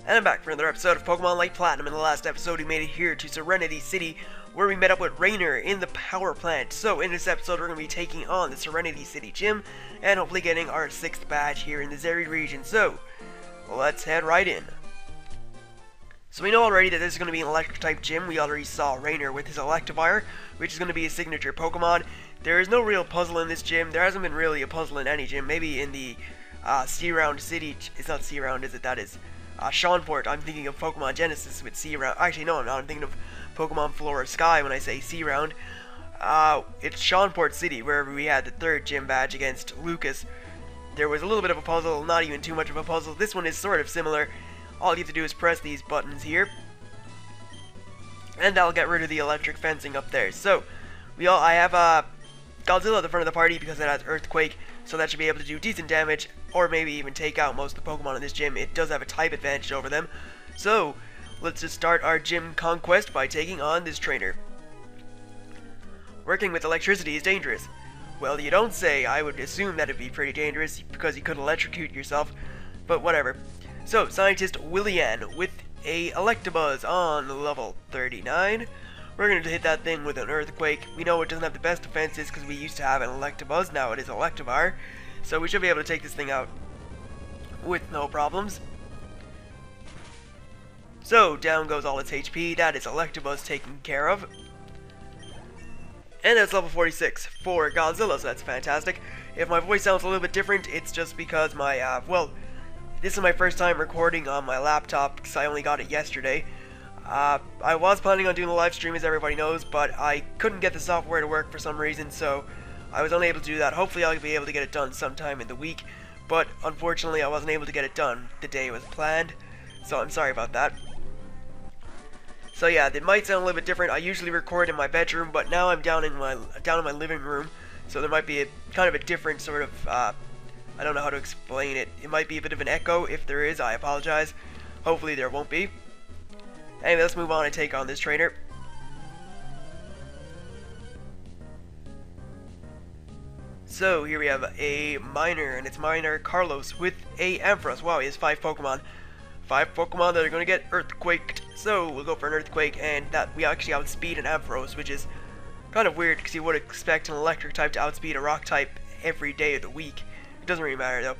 And I'm back for another episode of Pokemon Light Platinum. In the last episode, we made it here to Serenity City, where we met up with Raynor in the power plant. So in this episode, we're going to be taking on the Serenity City gym, and hopefully getting our 6th badge here in this area region. So, let's head right in. So we know already that this is going to be an electric-type gym. We already saw Raynor with his Electivire, which is going to be his signature Pokemon. There is no real puzzle in this gym. There hasn't been really a puzzle in any gym. Maybe in the C-Round City. It's not C-Round, is it? That is Seanport. I'm thinking of Pokemon Genesis with C-Round. Actually, no, I'm not. I'm thinking of Pokemon Flora Sky when I say C-Round. It's Seanport City, wherever we had the 3rd gym badge against Lucas. There was a little bit of a puzzle, not even too much of a puzzle. This one is sort of similar. All you have to do is press these buttons here, and that'll get rid of the electric fencing up there. So, I have Godzilla at the front of the party because it has Earthquake, so that should be able to do decent damage, or maybe even take out most of the Pokemon in this gym. It does have a type advantage over them. So, let's just start our gym Conquest by taking on this trainer. Working with electricity is dangerous. Well, you don't say. I would assume that it'd be pretty dangerous, because you could electrocute yourself, but whatever. So, Scientist Willian with a Electabuzz on level 39. We're going to hit that thing with an Earthquake. We know it doesn't have the best defenses because we used to have an Electabuzz. Now it is Electivire. So we should be able to take this thing out with no problems. So, down goes all its HP. That is Electabuzz taken care of. And that's level 46 for Godzilla, so that's fantastic. If my voice sounds a little bit different, it's just because my, this is my first time recording on my laptop because I only got it yesterday. I was planning on doing a live stream, as everybody knows, but I couldn't get the software to work for some reason, so I was unable to do that. Hopefully I'll be able to get it done sometime in the week, but unfortunately I wasn't able to get it done the day it was planned, so I'm sorry about that. So yeah, it might sound a little bit different. I usually record in my bedroom, but now I'm down in my living room, so there might be a kind of a different sort of I don't know how to explain it. It might be a bit of an echo. If there is, I apologize. Hopefully there won't be. Anyway, let's move on and take on this trainer. So, here we have a Miner, and it's Miner Carlos with a Ampharos. Wow, he has 5 Pokemon. 5 Pokemon that are going to get Earthquaked. So, we'll go for an Earthquake, and that we actually outspeed an Ampharos, which is kind of weird, because you would expect an Electric type to outspeed a Rock type every day of the week. Doesn't really matter though.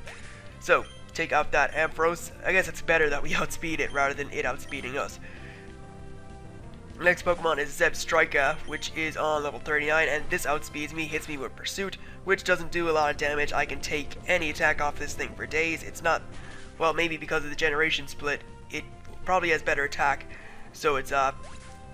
So, take out that Ampharos. I guess it's better that we outspeed it rather than it outspeeding us. Next Pokemon is Zebstrika, which is on level 39, and this outspeeds me, hits me with Pursuit, which doesn't do a lot of damage. I can take any attack off this thing for days. It's not, well, maybe because of the generation split, it probably has better attack, so it's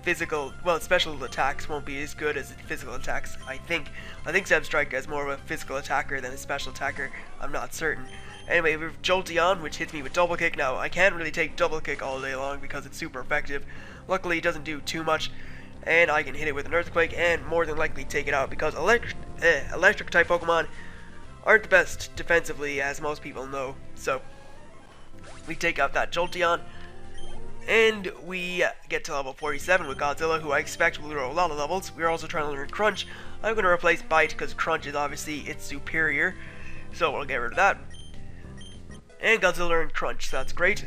physical, well, special attacks won't be as good as physical attacks, I think. I think Zebstrika is more of a physical attacker than a special attacker. I'm not certain. Anyway, we have Jolteon, which hits me with Double Kick. Now, I can't really take Double Kick all day long because it's super effective. Luckily, it doesn't do too much, and I can hit it with an Earthquake and more than likely take it out because electric-type Pokemon aren't the best defensively, as most people know. So, we take out that Jolteon. And we get to level 47 with Godzilla, who I expect will grow a lot of levels. We're also trying to learn Crunch. I'm going to replace Bite because Crunch is obviously its superior. So we'll get rid of that. And Godzilla learned Crunch, so that's great.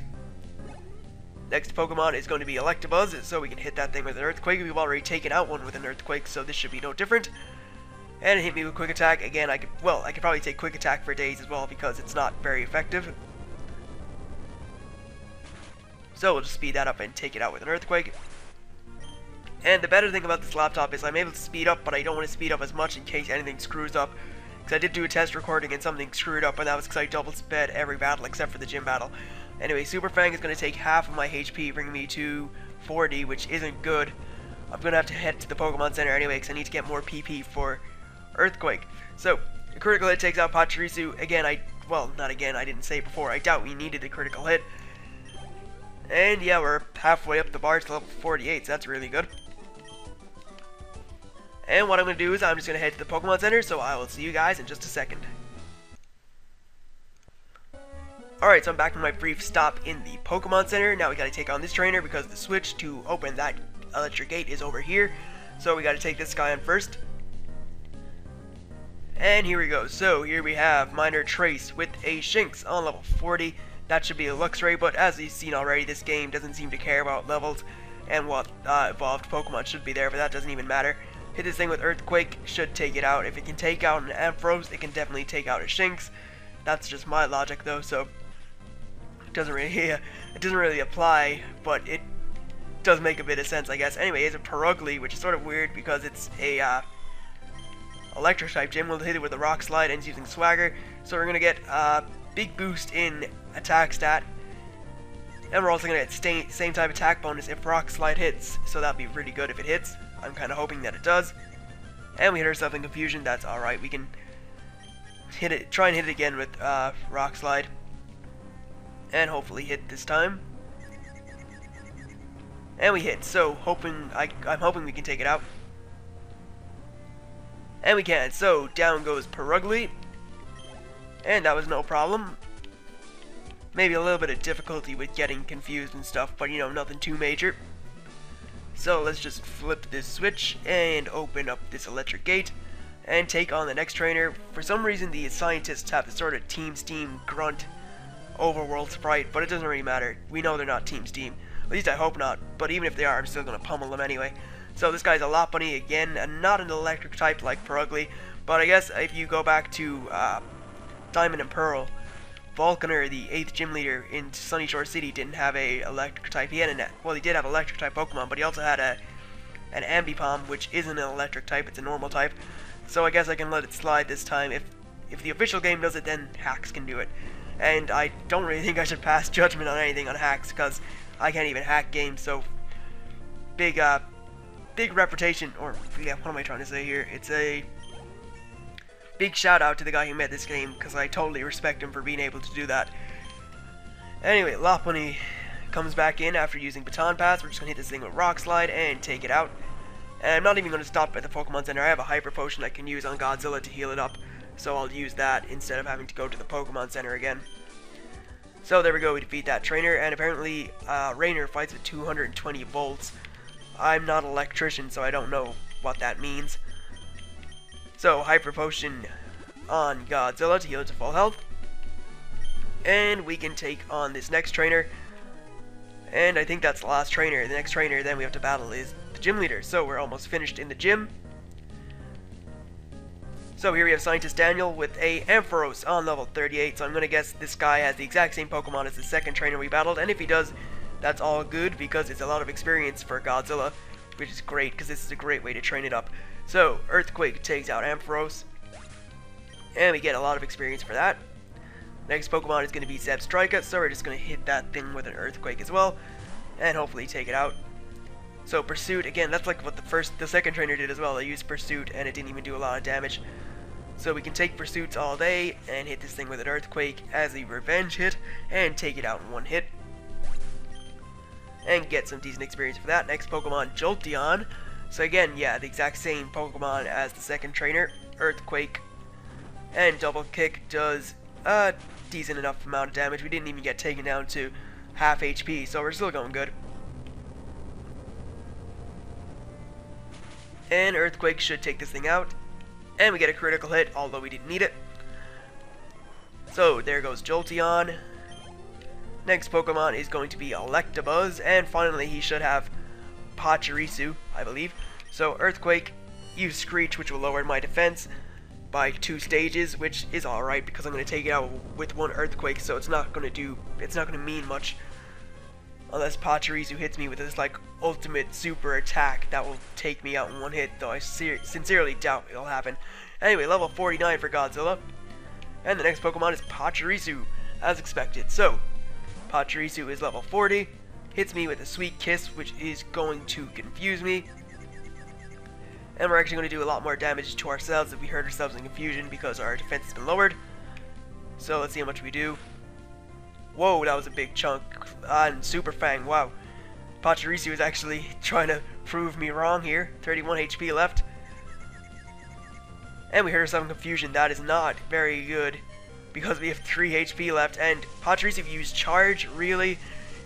Next Pokemon is going to be Electabuzz, so we can hit that thing with an Earthquake. We've already taken out one with an Earthquake, so this should be no different. And it hit me with Quick Attack. Again, I could probably take Quick Attack for days as well because it's not very effective. So we'll just speed that up and take it out with an Earthquake. And the better thing about this laptop is I'm able to speed up, but I don't want to speed up as much in case anything screws up. Because I did do a test recording and something screwed up, and that was because I double sped every battle except for the gym battle. Anyway, Super Fang is going to take half of my HP, bringing me to 40, which isn't good. I'm going to have to head to the Pokemon Center anyway, because I need to get more PP for Earthquake. So, the critical hit takes out Pachirisu. Again, not again, I didn't say it before. I doubt we needed the critical hit. And yeah, we're halfway up the bar to level 48, so that's really good. And what I'm going to do is I'm just going to head to the Pokemon Center, so I will see you guys in just a second. Alright, so I'm back from my brief stop in the Pokemon Center. Now we got to take on this trainer because the switch to open that electric gate is over here. So we got to take this guy on first. And here we go. So here we have Minor Trace with a Shinx on level 40. that should be a Luxray, but as you've seen already, this game doesn't seem to care about levels and what evolved Pokemon should be there, but that doesn't even matter. Hit this thing with Earthquake, should take it out. If it can take out an Ampharos, it can definitely take out a Shinx. That's just my logic though, so it doesn't really apply, but it does make a bit of sense, I guess. Anyway, it's a Perugly, which is sort of weird because it's a electric type gym. We'll hit it with a Rock Slide and it's using Swagger, so we're gonna get a big boost in attack stat, and we're also gonna get same type attack bonus if Rock Slide hits, so that'd be really good if it hits. I'm kind of hoping that it does. And we hit ourselves in Confusion. That's alright. We can hit it, try and hit it again with Rock Slide, and hopefully hit this time. And we hit. So I'm hoping we can take it out. And we can. So down goes Perugly, and that was no problem. Maybe a little bit of difficulty with getting confused and stuff, but you know, nothing too major. So let's just flip this switch and open up this electric gate and take on the next trainer. For some reason the scientists have this sort of Team Steam grunt overworld sprite, but it doesn't really matter. We know they're not Team Steam. At least I hope not, but even if they are, I'm still going to pummel them anyway. So this guy's a Lopunny again, and not an electric type like Perugly, but I guess if you go back to Diamond and Pearl, Volcaner, the 8th gym leader in Sunyshore City, didn't have a electric type. He had he did have electric type Pokemon, but he also had an Ambipom, which isn't an electric type, it's a normal type. So I guess I can let it slide this time. If the official game does it, then hacks can do it. And I don't really think I should pass judgment on anything on hacks, because I can't even hack games, so big reputation, or yeah, what am I trying to say here? It's a big shout out to the guy who made this game, because I totally respect him for being able to do that. Anyway, Lopunny comes back in after using Baton Pass. We're just going to hit this thing with Rock Slide and take it out. And I'm not even going to stop at the Pokemon Center. I have a Hyper Potion I can use on Godzilla to heal it up, so I'll use that instead of having to go to the Pokemon Center again. So there we go, we defeat that trainer, and apparently Raynor fights with 220 volts. I'm not an electrician, so I don't know what that means. So, Hyper Potion on Godzilla to heal it to full health. And we can take on this next trainer. And I think that's the last trainer. The next trainer then we have to battle is the gym leader. So we're almost finished in the gym. So here we have Scientist Daniel with a Ampharos on level 38. So I'm going to guess this guy has the exact same Pokemon as the second trainer we battled. And if he does, that's all good because it's a lot of experience for Godzilla, which is great because this is a great way to train it up. So, Earthquake takes out Ampharos, and we get a lot of experience for that. Next Pokemon is going to be Zebstrika, so we're just going to hit that thing with an Earthquake as well, and hopefully take it out. So, Pursuit, again, that's like what the second trainer did as well. They used Pursuit, and it didn't even do a lot of damage. So we can take Pursuits all day, and hit this thing with an Earthquake as a revenge hit, and take it out in one hit. And get some decent experience for that. Next Pokemon, Jolteon. So again, yeah, the exact same Pokemon as the second trainer, Earthquake, and Double Kick does a decent enough amount of damage. We didn't even get taken down to half HP, so we're still going good. And Earthquake should take this thing out, and we get a critical hit, although we didn't need it. So there goes Jolteon. Next Pokemon is going to be Electabuzz, and finally he should have Pachirisu, I believe. So Earthquake, use Screech, which will lower my defense by 2 stages, which is alright because I'm going to take it out with one Earthquake, so it's not going to mean much unless Pachirisu hits me with this like ultimate super attack that will take me out in one hit, though I sincerely doubt it'll happen. Anyway, level 49 for Godzilla, and the next Pokemon is Pachirisu, as expected. So Pachirisu is level 40. Hits me with a Sweet Kiss, which is going to confuse me. And we're actually going to do a lot more damage to ourselves if we hurt ourselves in Confusion because our defense has been lowered. So let's see how much we do. Whoa, that was a big chunk. And Super Fang, wow. Pachirisu is actually trying to prove me wrong here. 31 HP left. And we hurt ourselves in Confusion. That is not very good because we have 3 HP left. And Pachirisu, if you use Charge, really?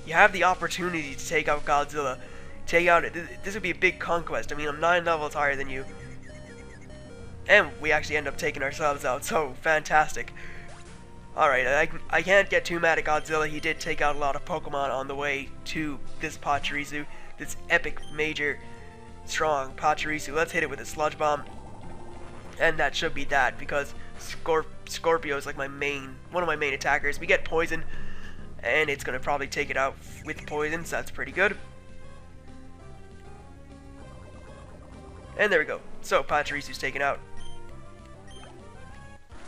You have the opportunity to take out Godzilla. This would be a big conquest. I mean, I'm 9 levels higher than you. And we actually end up taking ourselves out, so fantastic. Alright, I can't get too mad at Godzilla. He did take out a lot of Pokemon on the way to this Pachirisu, this epic, major, strong Pachirisu. Let's hit it with a Sludge Bomb. And that should be that, because Scorpio is like one of my main attackers. We get Poison, and it's going to probably take it out with Poison, so that's pretty good. And there we go. So, Pachirisu's taken out.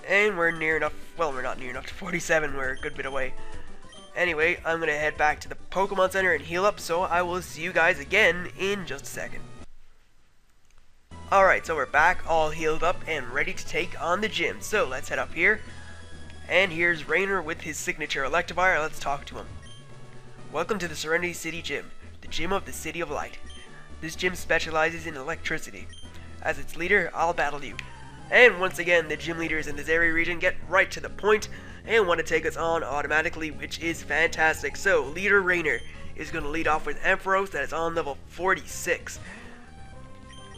And we're near enough, well, we're not near enough to 47, we're a good bit away. Anyway, I'm going to head back to the Pokemon Center and heal up, so I will see you guys again in just a second. Alright, so we're back, all healed up, and ready to take on the gym. So, let's head up here. And here's Raynor with his signature Electivire. Let's talk to him. Welcome to the Serenity City Gym, the gym of the City of Light. This gym specializes in electricity. As its leader, I'll battle you. And once again, the gym leaders in this area region get right to the point and want to take us on automatically, which is fantastic. So, Leader Raynor is going to lead off with Ampharos, that is on level 46.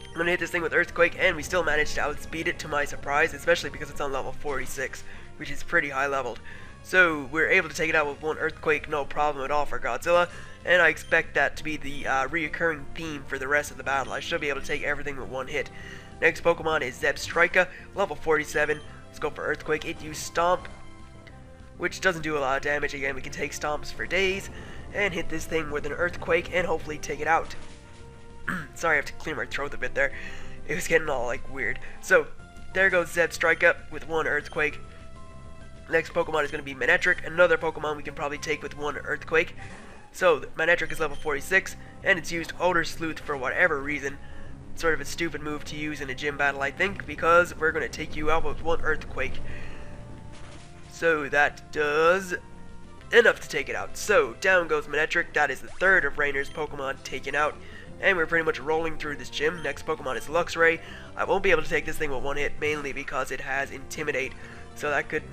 I'm going to hit this thing with Earthquake, and we still managed to outspeed it to my surprise, especially because it's on level 46, which is pretty high leveled. So, we're able to take it out with one Earthquake, no problem at all for Godzilla, and I expect that to be the reoccurring theme for the rest of the battle. I should be able to take everything with one hit. Next Pokemon is Zebstrika, level 47. Let's go for Earthquake. It used Stomp, which doesn't do a lot of damage. Again, we can take Stomps for days and hit this thing with an Earthquake and hopefully take it out. Sorry, I have to clear my throat a bit there. It was getting all like weird. So, there goes Zebstrika with one Earthquake. Next Pokemon is going to be Manectric, another Pokemon we can probably take with one Earthquake. So, Manectric is level 46, and it's used Odor Sleuth for whatever reason. Sort of a stupid move to use in a gym battle, I think, because we're going to take you out with one Earthquake. So that does enough to take it out. So down goes Manectric. That is the third of Raynor's Pokemon taken out, and we're pretty much rolling through this gym. Next Pokemon is Luxray. I won't be able to take this thing with one hit, mainly because it has Intimidate, so that could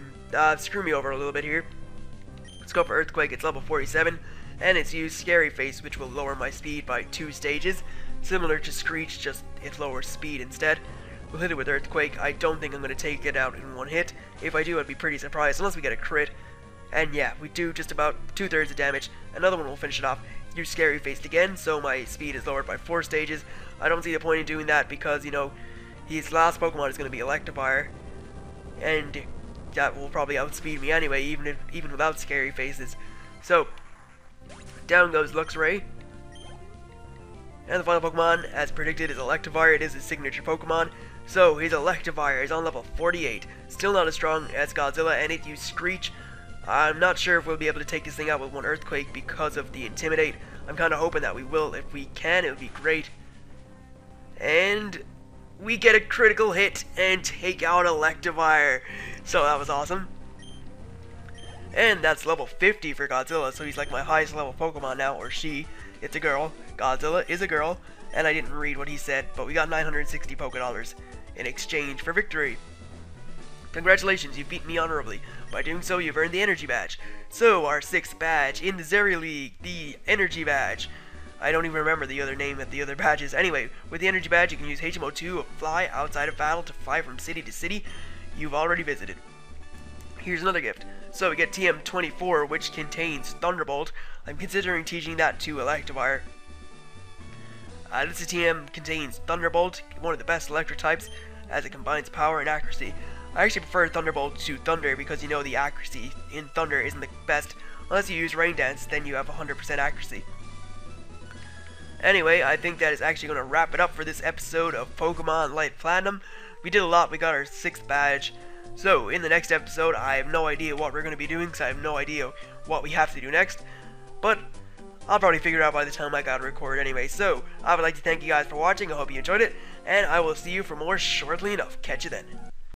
screw me over a little bit here. Let's go for Earthquake. It's level 47, and it's used Scary Face, which will lower my speed by 2 stages. Similar to Screech, just it lowers speed instead. We'll hit it with Earthquake. I don't think I'm going to take it out in one hit. If I do, I'd be pretty surprised, unless we get a crit. And yeah, we do just about 2/3 of damage. Another one will finish it off. Use Scary Faced again, so my speed is lowered by 4 stages. I don't see the point in doing that because, you know, his last Pokemon is going to be Electivire. And that will probably outspeed me anyway, even without Scary Faces. So, down goes Luxray. And the final Pokemon, as predicted, is Electivire. It is his signature Pokemon. So, his Electivire is on level 48. Still not as strong as Godzilla, and it used Screech. I'm not sure if we'll be able to take this thing out with one Earthquake because of the Intimidate. I'm kind of hoping that we will. If we can, it would be great. And we get a critical hit and take out Electivire. So, that was awesome. And that's level 50 for Godzilla, so he's like my highest level Pokemon now, or she. It's a girl. Godzilla is a girl, and I didn't read what he said, but we got 960 Pokédollars in exchange for victory. Congratulations, you've beaten me honorably. By doing so, you've earned the Energy Badge. So, our 6th badge in the Zeri League, the Energy Badge. I don't even remember the other name of the other badges. Anyway, with the Energy Badge, you can use HMO2 of Fly outside of battle to fly from city to city you've already visited. Here's another gift. So we get TM24, which contains Thunderbolt. I'm considering teaching that to Electivire. This TM contains Thunderbolt, one of the best electric types, as it combines power and accuracy. I actually prefer Thunderbolt to Thunder because, you know, the accuracy in Thunder isn't the best. Unless you use Rain Dance, then you have 100% accuracy. Anyway, I think that is actually going to wrap it up for this episode of Pokemon Light Platinum. We did a lot. We got our 6th badge. So, in the next episode, I have no idea what we're going to be doing, because I have no idea what we have to do next. But I'll probably figure it out by the time I got to record anyway. So, I would like to thank you guys for watching. I hope you enjoyed it, and I will see you for more shortly enough. Catch you then.